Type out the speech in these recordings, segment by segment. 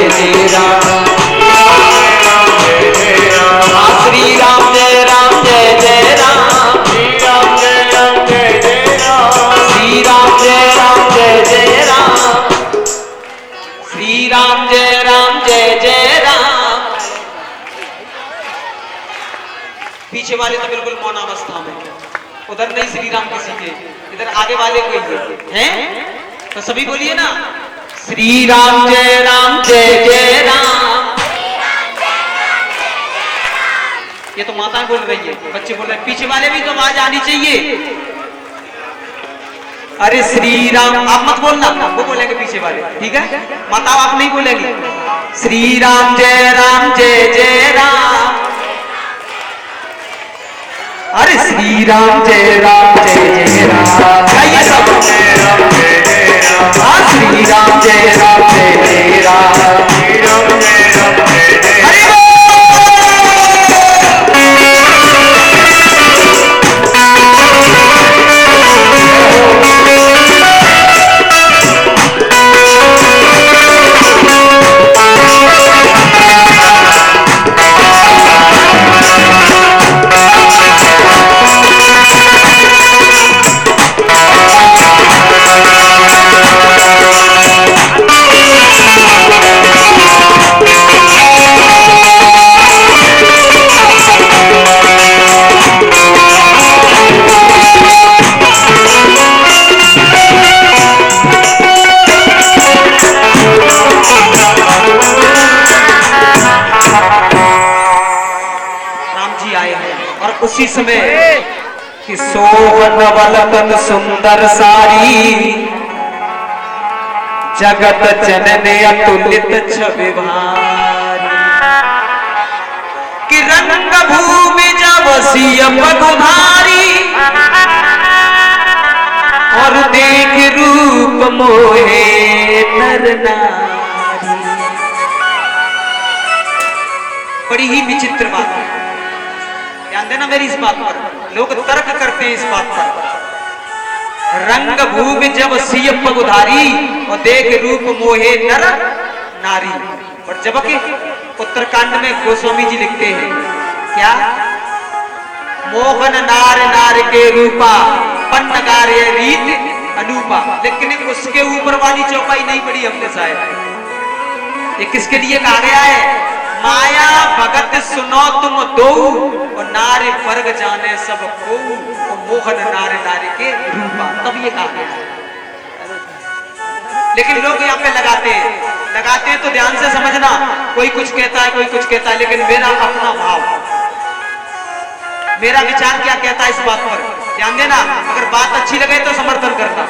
जय राम। श्री राम जय राम जय जय राम। श्री राम जय राम जय जय राम। श्री राम जय राम जय जय राम। श्री राम जय राम जय जय राम। पीछे वाले तो बिल्कुल मौन अवस्था में, उधर नहीं श्री राम किसी के, इधर आगे वाले कोई हैं, तो सभी बोलिए ना श्री राम जय जय राम। ये तो माताएं बोल रही है, बच्चे बोल रहे हैं, पीछे वाले भी तो आवाज आनी चाहिए। अरे श्री राम, आप मत बोलना, वो बोलेंगे पीछे वाले, ठीक है? माता आप नहीं बोलेंगे। श्री राम जय जय राम। अरे श्री राम जय जय राम। गाइए सब। हाँ श्री राम जय जय राम। श्री राम जय जय राम। उसी समय कि सोहन वलकन सुंदर सारी, जगत जनने अतुलित छवि भारी। कि रंग भूमि जब सिय पगुधारी, और देख रूप मोहे नर नारी। बड़ी ही विचित्र बात है, ध्यान देना मेरी इस बात पर, लोग तर्क करते हैं इस बात पर। रंग भूमि जब सिय पगुधारी, और देख रूप मोहे नर नारी। और जबकि उत्तरकांड में गोस्वामी जी लिखते हैं क्या, मोहन नार नार के रूपा, पन्न कार्य रीत अनूपा। लेकिन उसके ऊपर वाली चौपाई नहीं पड़ी हमने शायद। ये किसके लिए कहा गया है, माया भगत सुनो तुम दो, और नारी वर्ग जाने सब को, और मोहन नारी नारी के रूपा। तब ये कहा गया। लेकिन लोग यहाँ पे लगाते हैं तो ध्यान से समझना, कोई कुछ कहता है कोई कुछ कहता है, लेकिन मेरा अपना भाव, मेरा विचार क्या कहता है इस बात पर ध्यान देना। अगर बात अच्छी लगे तो समर्थन करना।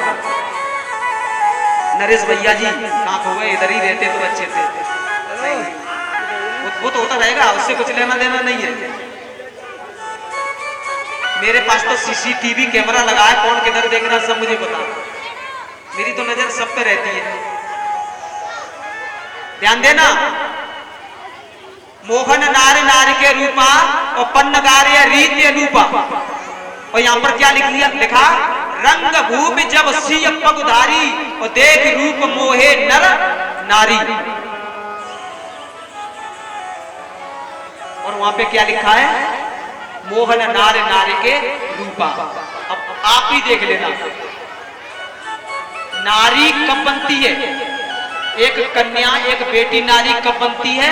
नरेश भैया जी कहाँ खो गए, इधर ही रहते तो अच्छे थे। वो तो होता रहेगा, उससे कुछ लेना देना नहीं है। मेरे पास तो सीसीटीवी कैमरा लगा है, कौन किधर देख रहा सब मुझे पता। मेरी तो नजर सब पे रहती है। ध्यान देना, मोहन नारी नारी के रूपा, और पन्न कार्य रीति अनूपा। और यहां पर क्या लिखा, रंग भूमि जब सिय पगुधारी, और देख रूप मोहे नर नारी। और वहां पे क्या लिखा है, मोहन नार नारी के रूपा। अब आप ही देख लेना, नारी कब बनती है, एक कन्या एक बेटी नारी कब बनती है,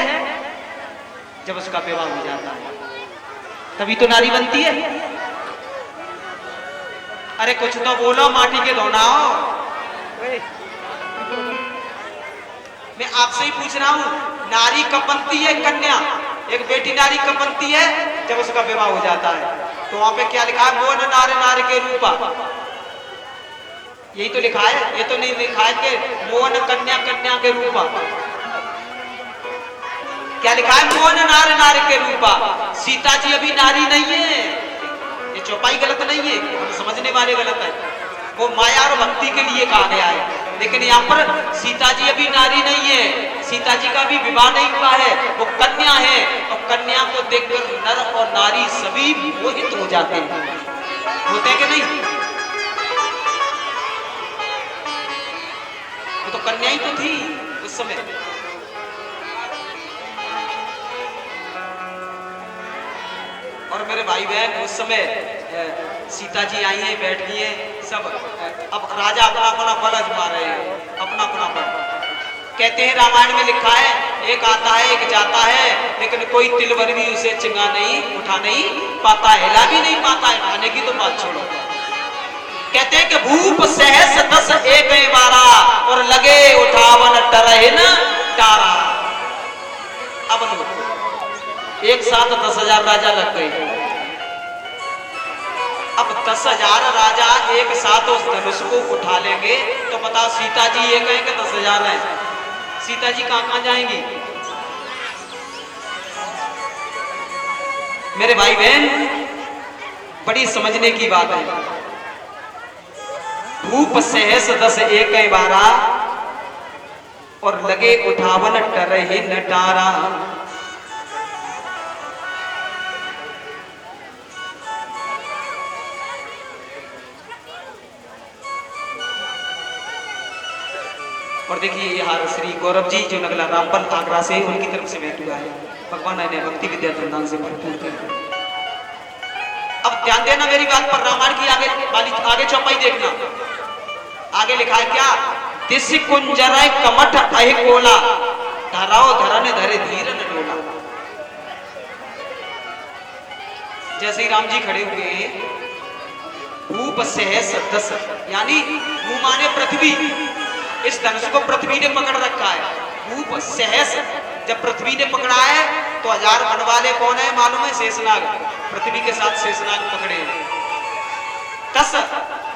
जब उसका विवाह हो जाता है, तभी तो नारी बनती है। अरे कुछ तो बोलो, माटी के धोनाओ। मैं आपसे ही पूछ रहा हूं, नारी कब बनती है, कन्या एक बेटी नारी कब बनती है, जब उसका विवाह हो जाता है। तो वहां पे क्या लिखा है, मोहन नार नारी के रूपा। यही तो लिखा है, ये तो नहीं लिखा है कि मोहन कन्या कन्या के रूपा। क्या लिखा है, मोहन नार नारी के रूपा। सीता जी अभी नारी नहीं है, ये चौपाई गलत नहीं है, हम समझने वाले गलत है। वो माया और भक्ति के लिए कहा गया है, लेकिन यहाँ पर सीता जी अभी नारी नहीं है, सीता जी का भी विवाह नहीं हुआ है, वो कन्या है। और कन्या को देखकर नर और नारी सभी मोहित हो जाते हैं, होते हैं कि नहीं? वो तो कन्या ही तो थी उस समय। मेरे भाई बहन उस समय सीता जी आई हैं, बैठ गई हैं सब। अब राजा अपना अपना बल आजमा रहे हैं, अपना अपना बल। कहते हैं रामायण में लिखा है, एक आता है एक जाता है, लेकिन कोई तिल भर भी उसे चिंगा नहीं, उठा नहीं पाता है, हिला भी नहीं पाता है। खाने की तो बात छोड़ो। कहते हैं कि भूप सहस दस एक बारा और लगे उठावन टरहे न टारा। अब लो, एक साथ 10,000 राजा लग गए। अब 10,000 राजा एक साथ उस धनुष को उठा लेंगे तो बताओ सीता जी ये कहें कि 10,000 है, सीता जी कहां कहां जाएंगी? मेरे भाई बहन बड़ी समझने की बात है। भूप सहस दस एक बारा और लगे उठावन टरहि न टारा। और देखिए यहाँ श्री गौरव जी जो नगला रामपल आगरा से, उनकी तरफ से भेंट हुआ है। भगवान ने भक्ति विद्या धनदान से भरपूर कर। अब ध्यान देना मेरी बात पर, रामायण की आगे चौपाई देखना। आगे लिखा है क्या? तिस कुंजर कमठ अहि कोला धराओ धरन धरे धीर न डोला। जैसे ही राम जी खड़े हुए, भूप सहस दस, यानी भू माने पृथ्वी, इस धनुष को पृथ्वी ने पकड़ रखा है। भूप सहस, जब पृथ्वी ने पकड़ा है तो 1000 बनवाले कौन है मालूम है? शेषनाग, पृथ्वी के साथ शेषनाग पकड़े हैं। 10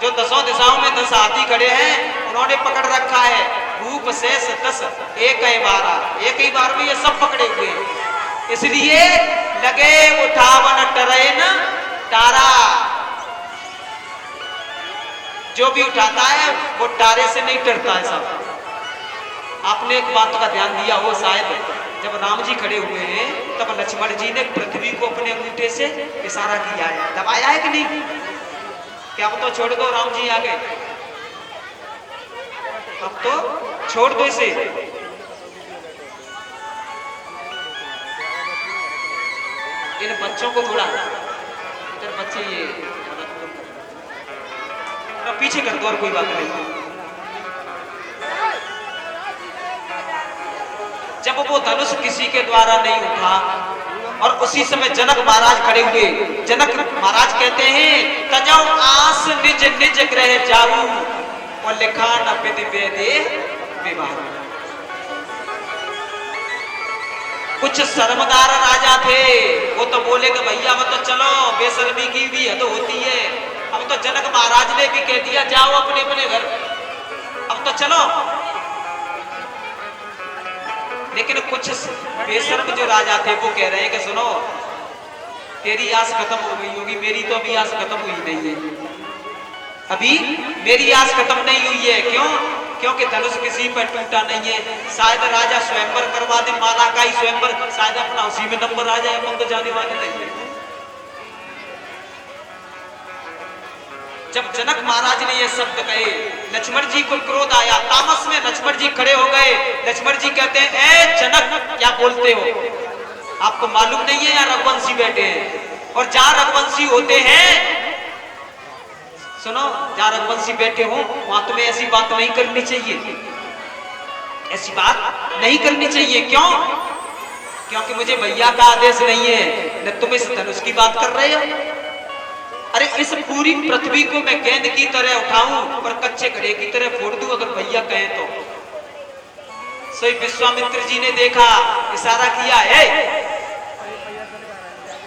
जो 10 दिशाओं में 10 हाथी खड़े हैं, उन्होंने पकड़ रखा है। भूप शेष 10 एक ही बार में ये सब पकड़े हुए हैं। इसलिए लगे उठावन टरे न टारा। जो भी उठाता है वो टारे से नहीं डरता है। सब आपने एक बात का ध्यान दिया हो शायद, जब राम जी खड़े हुए हैं तब लक्ष्मण जी ने पृथ्वी को अपने अंगूठे से इशारा किया है, दबाया है कि नहीं? क्या अब तो छोड़ दो, राम जी आ गए, अब तो छोड़ दो इसे। इन बच्चों को थोड़ा इधर, बच्चे ये पीछे कर दो और कोई बात नहीं। जब वो धनुष किसी के द्वारा नहीं उठा और उसी समय जनक महाराज खड़े हुए, जनक महाराज कहते हैं तजौ आस निज निज ग्रह जाऊ और लिखा न विधि वेदे विवाह। कुछ शर्मदार राजा थे, वो तो बोले कि भैया वो तो चलो, बेशर्मी की भी हद होती है। अब तो जनक महाराज ने भी कह दिया जाओ अपने अपने घर, अब तो चलो। लेकिन कुछ बेशर्म जो राजा थे वो कह रहे हैं कि सुनो, तेरी आस खत्म हो गई होगी, मेरी तो अभी आस खत्म हुई नहीं है, अभी मेरी आस खत्म नहीं हुई है। क्यों? क्योंकि धनुष किसी पर टूटा नहीं है। शायद राजा स्वयंवर करवा दे, माला का ही स्वयंवर, शायद अपना उसी में नंबर आ जाए, अपन तो जाने वाले नहीं है। जब जनक महाराज ने ये शब्द कहे, लक्ष्मण जी को क्रोध आया, तामस में लक्ष्मण जी खड़े हो गए। लक्ष्मण जी कहते हैं ए जनक क्या बोलते हो? आपको मालूम नहीं है यहाँ रघुवंशी बैठे हैं, और जहां रघुवंशी होते हैं, सुनो, जहां रघुवंशी बैठे हो वहां तुम्हें ऐसी बात नहीं करनी चाहिए, ऐसी बात नहीं करनी चाहिए। क्यों? क्योंकि मुझे भैया का आदेश नहीं है, न तुम इस धनुष की बात कर रहे हो। अरे इस पूरी पृथ्वी को मैं गेंद की तरह उठाऊं और कच्चे घड़े की तरह फोड़ दूं अगर भैया कहें तो। सो विश्वामित्र जी ने देखा, इशारा किया, है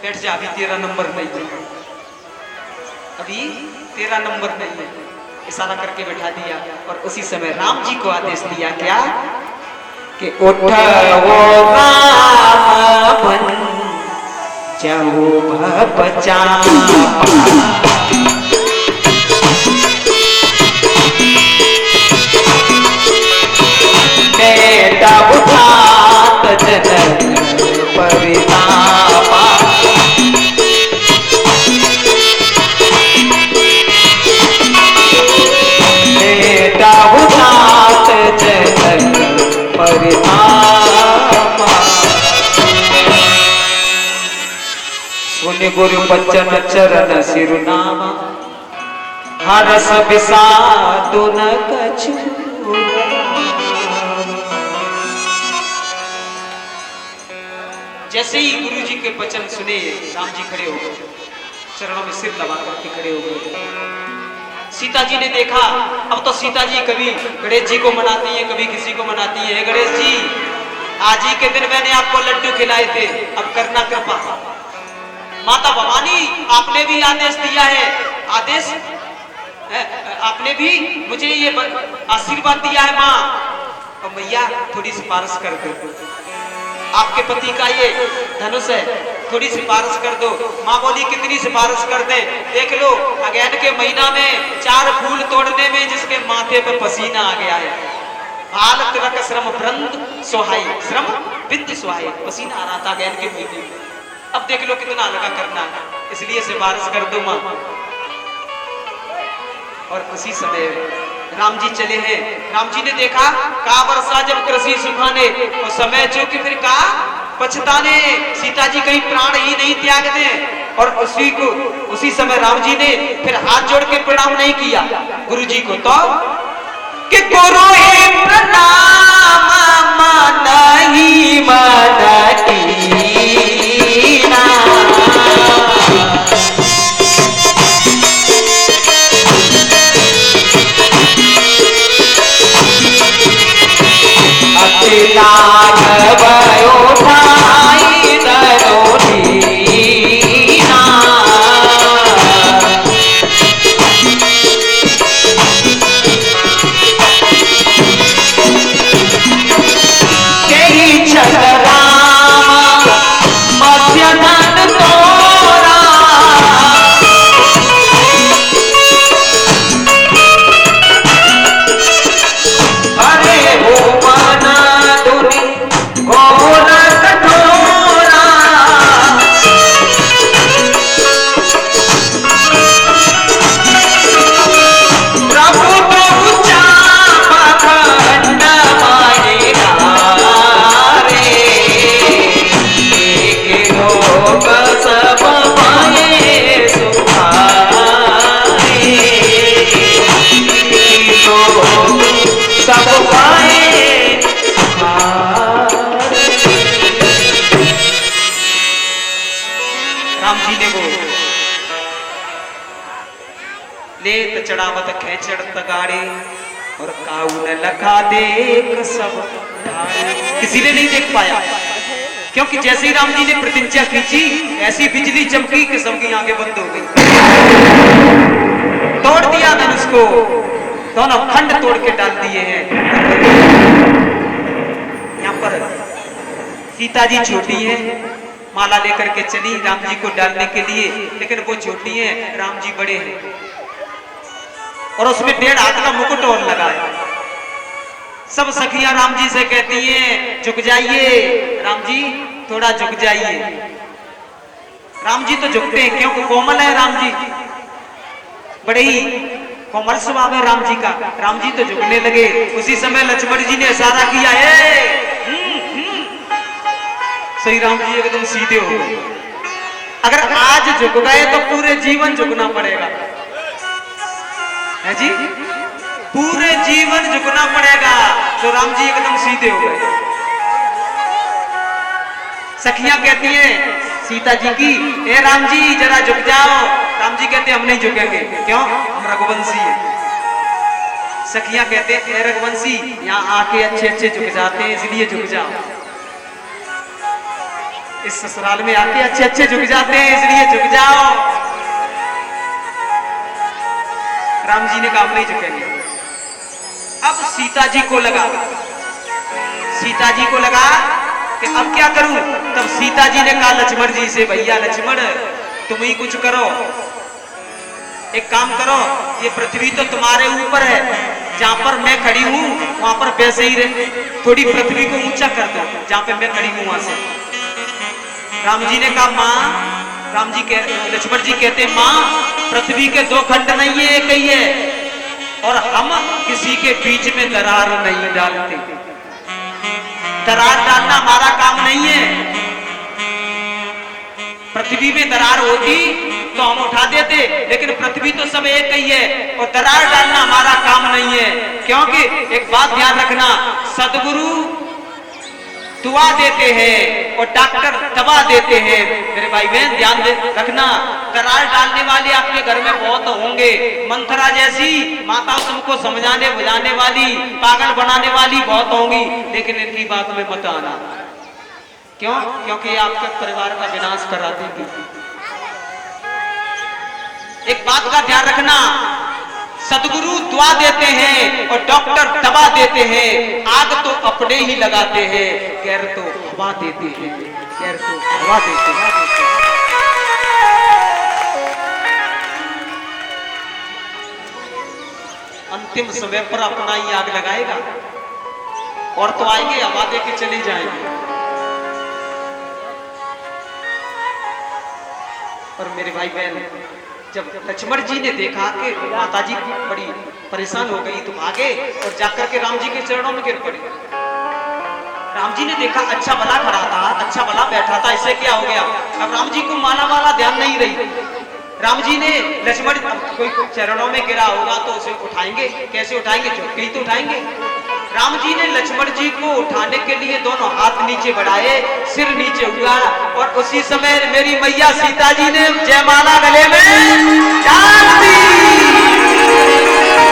बैठ जा, अभी तेरा नंबर नहीं है, अभी तेरा नंबर नहीं है। इशारा करके बैठा दिया और उसी समय राम जी को आदेश दिया क्या कि उठ वो राम बन जाओ बचा। बेटा उठात जनक परितापा, बेटा उठात जनक परितापा। सुन मुनि गुरु बचन चरण सिरुनामा हरस विषादु न कछु। जैसे ही गुरु जी के वचन सुने राम जी खड़े हो गए, चरणों में सिर दबा करके खड़े हो गए। सीता जी ने देखा, अब तो सीता जी कभी गणेश जी को मनाती है, कभी किसी को मनाती है। गणेश जी, आज ही के दिन मैंने आपको लड्डू खिलाए थे, अब करना कृपा। माता भवानी, आपने भी आदेश दिया है, आदेश आपने भी मुझे ये आशीर्वाद दिया है माँ, और मैया थोड़ी सिफारिश कर दो, आपके पति का ये धनुष है, थोड़ी सिफारिश कर दो। माँ बोली कितनी सिफारिश कर दे? देख लो, अगैन के महीना में 4 फूल तोड़ने में जिसके माथे पर पसीना आ गया है। हाल तिलक श्रम वृंद सुहाई, श्रम बिंद सुहाई, पसीना आ रहा था अगैन के महीने में। अब देख लो कितना लगा करना है, इसलिए सिफारिश कर दो माँ। और उसी समय राम जी चले हैं। राम जी ने देखा का वर्षा जब कृषि सुखाने, और समय चूक फिर का पछताने, सीता जी कहीं प्राण ही नहीं त्याग दे। और उसी समय राम जी ने फिर हाथ जोड़ के प्रणाम नहीं किया गुरु जी को, तो कि गुरु ही प्रणाम नहीं मानती ना। चढ़ावत खेचड़ तगाड़े और काउन लखा देख सब ढाले। किसी ने नहीं देख पाया, क्योंकि जैसे ही राम जी ने प्रतिज्ञा खींची, ऐसी बिजली चमकी कि सबकी आंखें बंद हो गई। तोड़ दिया धनुष को, दोनों खंड तोड़ के डाल दिए हैं। यहाँ पर सीता जी छोटी है, माला लेकर के चली राम जी को डालने के लिए, लेकिन वो छोटी है, राम जी बड़े हैं, और उसमें 1.5 हाथ का मुकुट और लगा है। सब सखियां राम जी से कहती हैं झुक जाइए, राम जी थोड़ा झुक जाइए। राम जी तो झुकते हैं, क्योंकि कोमल है राम जी, बड़े ही कोमल स्वभाव है राम जी का। राम जी तो झुकने लगे। उसी समय लक्ष्मण जी ने इशारा किया है, सही राम जी एकदम सीधे हो गए। अगर आज झुक गए तो पूरे जीवन झुकना पड़ेगा, है जी, पूरे जीवन झुकना पड़ेगा। तो राम जी एकदम सीधे हो गए। सखियां कहती हैं सीता जी की, ए राम जी जरा झुक जाओ। राम जी कहते हम नहीं झुकेंगे, क्यों? हम रघुवंशी हैं। सखियां कहते हैं ए रघुवंशी, यहाँ आके अच्छे अच्छे झुक जाते हैं, इसलिए झुक जाओ। इस ससुराल में आके अच्छे अच्छे झुक जाते हैं, इसलिए झुक जाओ। राम जी ने कहा नहीं झुकेंगे। अब सीता जी को लगा कि अब क्या करूं? तब सीता जी ने कहा लक्ष्मण जी से, भैया लक्ष्मण तुम ही कुछ करो, एक काम करो, ये पृथ्वी तो तुम्हारे ऊपर है, जहां पर मैं खड़ी हूं वहां पर वैसे ही रहे, थोड़ी पृथ्वी को ऊंचा कर दो, जहां पे मैं खड़ी हूं वहां से। राम जी ने कहा मां, लक्ष्मण जी कहते मां पृथ्वी के 2 खंड नहीं है, एक ही है, और हम किसी के बीच में दरार नहीं डालते। दरार डालना हमारा काम नहीं है। पृथ्वी पृथ्वी में दरार होती तो हम उठा देते, लेकिन पृथ्वी तो सब एक ही है और दरार डालना हमारा काम नहीं है। क्योंकि एक बात ध्यान रखना, सदगुरु दुआ देते हैं और डॉक्टर दवा देते हैं। मेरे भाई बहन ध्यान रखना, दरार डालने वाले आपके घर में बहुत होंगे, मंथरा जैसी माता तुमको समझाने बुझाने वाली, पागल बनाने वाली बहुत होंगी, लेकिन इनकी बात में मत आना। क्यों? क्योंकि आपके परिवार का विनाश करा देगी। एक बात का ध्यान रखना, सदगुरु दुआ देते हैं और डॉक्टर दवा देते हैं। आग तो अपने ही लगाते हैं, गैर तो हवा देते हैं, गैर तो हवा देते हैं। अंतिम समय पर अपना ही आग लगाएगा और तो आएंगे हवा दे के चले जाएंगे। और मेरे भाई बहन, जब लक्ष्मण जी ने देखा कि माता जी बड़ी परेशान हो गई तो भागे और जाकर के राम जी के चरणों में गिर पड़े। राम जी ने देखा अच्छा भला खड़ा था, अच्छा भला बैठा था, इससे क्या हो गया? अब राम जी को माला वाला ध्यान नहीं रही। राम जी ने लक्ष्मण कोई चरणों में गिरा होगा तो उसे उठाएंगे, कैसे उठाएंगे? झुक के ही तो उठाएंगे। राम जी ने लक्ष्मण जी को उठाने के लिए दोनों हाथ नीचे बढ़ाए, सिर नीचे हुआ और उसी समय मेरी मैया सीता जी ने जयमाला गले में डाल दी।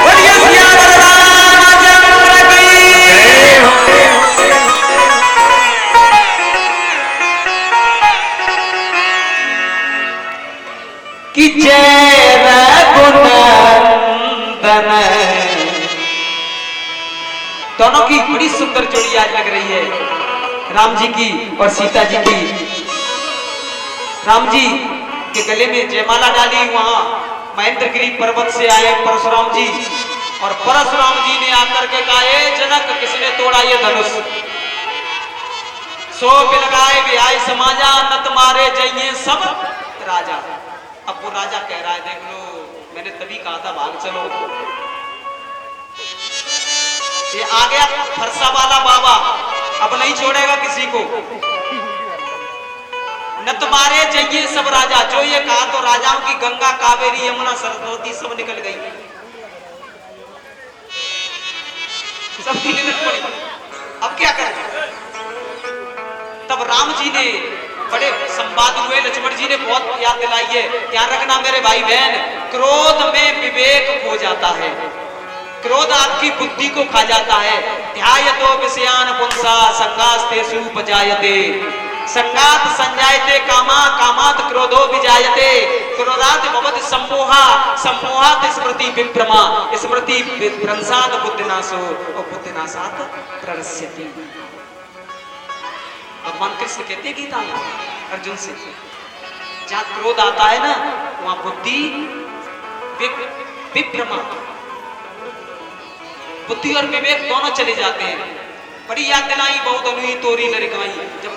बोलिए सियावर रामचंद्र की। कि जय रघुनंदन। दोनों की बड़ी सुंदर जोड़ी आज लग रही है, राम जी की और सीता जी की। राम जी के गले में जयमाला डाली, वहां महेंद्रगिरी पर्वत से आए परशुराम जी और परशुराम जी ने आकर के कहा, जनक किसने तोड़ा ये धनुष? सो बिलगाए बिहाई समाजा, नत मारे जइए सब राजा। अब वो राजा कह रहा है, देख लो मैंने तभी कहा था भाग चलो। ये आ गया फरसा वाला बाबा, अब नहीं छोड़ेगा किसी को। न तुम्हारे जइए सब राजा, जो ये कहा तो राजाओं की गंगा कावेरी यमुना सरस्वती सब निकल गई, सब निकल पड़ी। अब क्या करें? तब राम जी ने बड़े संवाद हुए, लक्ष्मण जी ने बहुत याद दिलाई है। ध्यान रखना मेरे भाई बहन, क्रोध में विवेक खो जाता है, क्रोध आपकी बुद्धि को खा जाता है। ध्यायतो विषयान पुंसा संगास्तेषु उपजायते, संगात संजायते कामा, कामात् क्रोधो विजायते, क्रोधात् भवति सम्मोहा, सम्मोहात् स्मृति विभ्रमा, स्मृति विभ्रंशात् बुद्धिनाशो और बुद्धिनाशात् प्ररस्यति। भगवान कृष्ण कहते हैं गीता में अर्जुन से, जहां क्रोध आता है ना वहां बुद्धि विभ्रमा, बुद्धि और विवेक दोनों चले जाते हैं। बड़ी याद दिलाई बहुत अनुई तोरी लड़काई, जब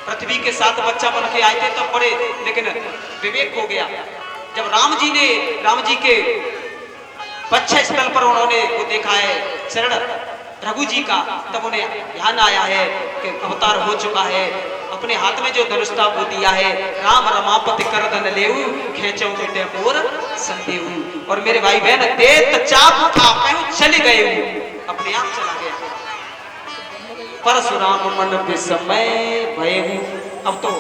पृथ्वी के साथ बच्चा बन के आए थे तब बड़े, लेकिन विवेक हो गया। जब राम जी के बच्चे स्थल पर उन्होंने वो देखा है शरण रघु जी का, तब उन्हें ध्यान आया है कि अवतार हो चुका है। अपने हाथ में जो धनुष था वो दिया है, राम रमापति कर धन लेऊ, खेचो मिटे मोर संदेऊ। और मेरे भाई बहन, देत चाप था कहूं चले गए, अपने आप चला गया। परशुराम मन विस्मय भयऊ। अब तो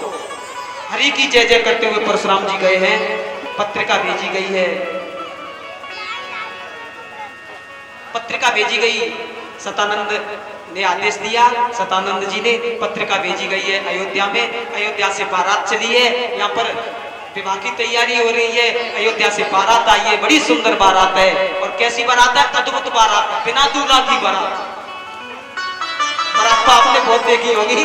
हरि की जय जय करते हुए परशुराम जी गए हैं, पत्रिका भेजी गई है, पत्रिका भेजी गई। सतानंद ने आदेश दिया, सतानंद जी ने पत्रिका भेजी गई है अयोध्या में। अयोध्या से बारात चली है, यहाँ पर विवाह की तैयारी हो रही है। अयोध्या से बारात आई है, बड़ी सुंदर बारात है। और कैसी बारात है? अद्भुत बारात, बिना दूल्हा की बारात। बारात तो आपने बहुत देखी होगी,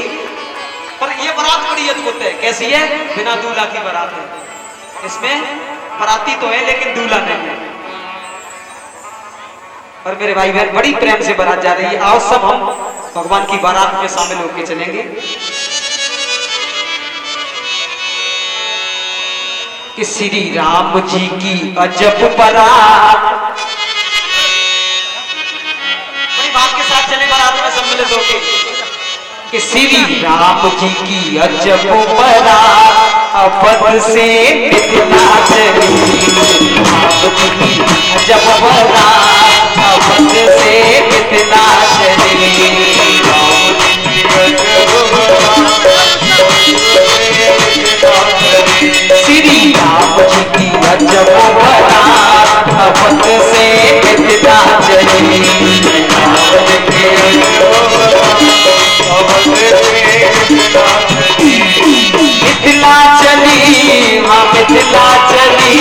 पर यह बारात बड़ी अद्भुत है। कैसी है? बिना दूल्हा की बारात है। इसमें बाराती तो है लेकिन दूल्हा नहीं है। और मेरे भाई बहन, बड़ी प्रेम से बारात जा रही है। आओ सब हम भगवान की बारात में शामिल होकर चलेंगे। कि श्री राम जी की अजब बारात, बड़ी बात के साथ चले बारात में सम्मिलित होकर। कि श्री राम जी की अजब बारात अपद से मिथिला चली जब बारात, अपद से मिथिला चली श्री राम जी की जब बारात, अपद से मिथिला चली मिथिला चली, हाँ मिथिला चली,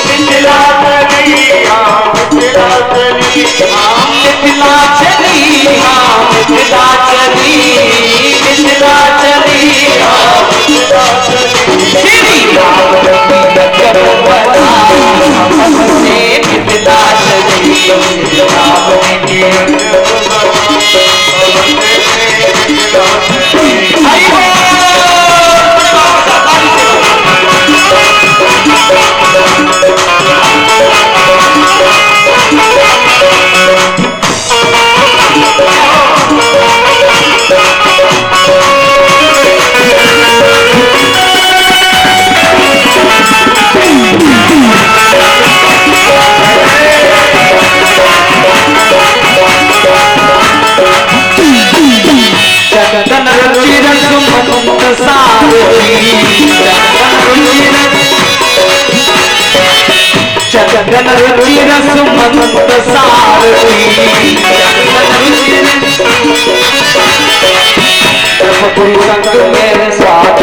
मिथिला चली, हाँ मिथिला चली, हाँ मिथिला चली, हाँ मिथिला चली, मिथिला चली, हाँ मिथिला चली श्री राम की जब बारात, अपद से मिथिला चली श्री राम की चंदन रुचि रसुमंत सारथी, चंदन रुचि रसुमंत सारथी, गुरु संग मेरे स्वाद,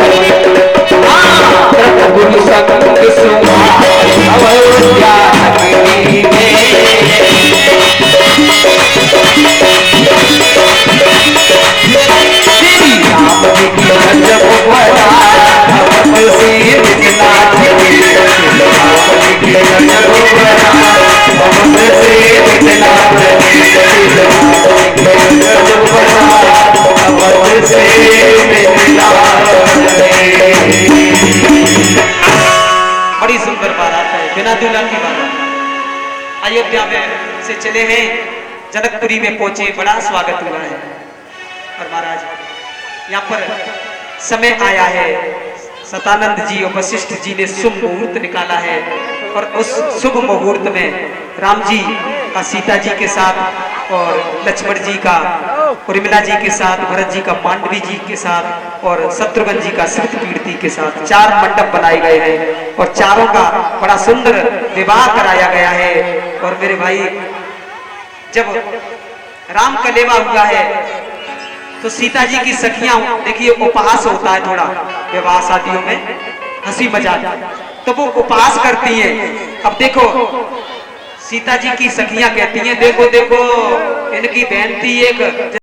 गुरु संग सुमार अवध्या नगरी में जब बारात, अपद से मिथिला चली जब बारात, अपद से मिथिला चली जब बारात, अपद से मिथिला चली। बड़ी सुंदर बारात है, बिना दूल्हा की बारात। अयोध्या में से चले हैं, जनकपुरी में पहुंचे, बड़ा स्वागत हुआ है। और महाराज यहाँ पर समय आया है, सतानंद जी और वशिष्ठ जी ने शुभ मुहूर्त निकाला है और उस शुभ मुहूर्त में राम जी का सीता जी के साथ और लक्ष्मण जी का उर्मिला जी के साथ, भरत जी का मांडवी जी के साथ और शत्रुघ्न जी का श्रुतकीर्ति के साथ 4 मंडप बनाए गए हैं और चारों का बड़ा सुंदर विवाह कराया गया है। और मेरे भाई, जब राम कलेवा हुआ है तो सीता जी की सखियां, देखिए उपवास होता है थोड़ा विवाह शादियों में, हंसी मजाक, तो वो उपवास करती हैं। अब देखो सीता जी की सखियां कहती हैं, देखो देखो इनकी बहन थी एक